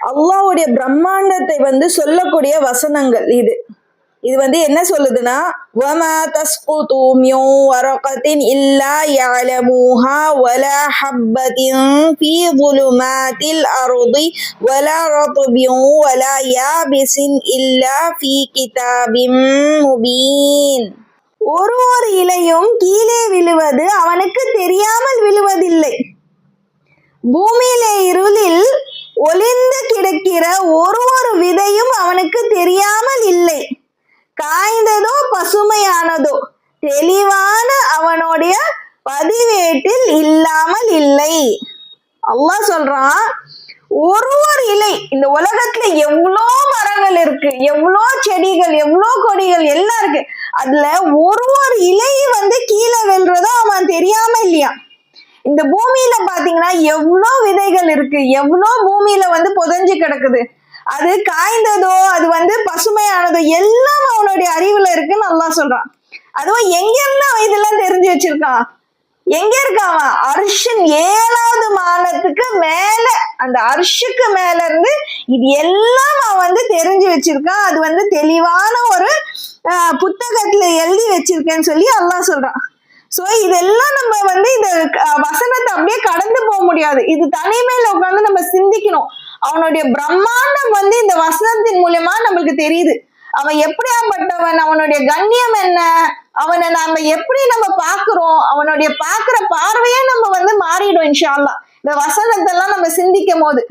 அல்லாஹ்வுடைய பிரம்மாண்டத்தை வந்து சொல்லக்கூடிய வசனங்கள் இது. இது வந்து என்ன சொல்லுதுன்னா, வமா தஸ்குது மின் வரகத்தின் இல்லா யஅலமுஹா வலா ஹப்பத்தின் ஃபீ ظுலுமாத்தில் அர்தி வலா ரத்பின் வலா யாபிஸின் இல்லா ஃபீ கிதாபின் முபீன். ஒரு இலையும் கீழே விழுவது அவனுக்கு தெரியாமல் விழுவதில்லை. பூமியிலே இருளில் ஒளிந்து கிடக்கிற ஒரு விதையும் அவனுக்கு தெரியாமல் இல்லை. காய்ந்ததோ பசுமையானதோ தெளிவான அவனுடைய பதிவேட்டில் இல்லாமல் இல்லை. அல்லாஹ் சொல்றான், ஒரு இலை, இந்த உலகத்துல எவ்வளோ மரங்கள் இருக்கு, எவ்வளோ செடிகள், எவ்வளோ கொடிகள் எல்லாம் இருக்கு. அதுல ஒரு இலை வந்து கீழே விழுறதோ அவன் தெரியாம இல்லையா. இந்த பூமியில பாத்தீங்கன்னா எவ்வளோ விதைகள் இருக்கு, எவ்வளோ பூமியில வந்து புதைஞ்சு கிடக்குது. அது காய்ந்ததோ அது வந்து பசுமையானதோ எல்லாம் அவனுடைய அறிவுல இருக்குன்னு அல்லாஹ் சொல்றான். அதுவும் எங்க இருந்து அவன் இதெல்லாம் தெரிஞ்சு வச்சிருக்கான்? எங்க இருக்கான்? அர்ஷின் 7வது மானத்துக்கு மேல, அந்த அர்ஷுக்கு மேல இருந்து இது எல்லாம் அவன் வந்து தெரிஞ்சு வச்சிருக்கான். அது வந்து தெளிவான ஒரு புத்தகத்துல எழுதி வச்சிருக்கேன்னு சொல்லி அல்லாஹ் சொல்றான். சோ இதெல்லாம் நம்ம வந்து இந்த வசனத்தை அப்படியே கடந்து போக முடியாது. இது தனிமையில உட்கார்ந்து நம்ம சிந்திக்கணும். அவனுடைய பிரம்மாண்டம் வந்து இந்த வசனத்தின் மூலமா நம்மளுக்கு தெரியுது. அவன் எப்படியாப்பட்டவன், அவனுடைய கண்ணியம் என்ன, அவனை நம்ம எப்படி நம்ம பாக்குறோம், அவனுடைய பாக்குற பார்வையே நம்ம வந்து மாறிடும் இன்ஷா அல்லாஹ் இந்த வசனத்தை எல்லாம் நம்ம சிந்திக்கும் போது.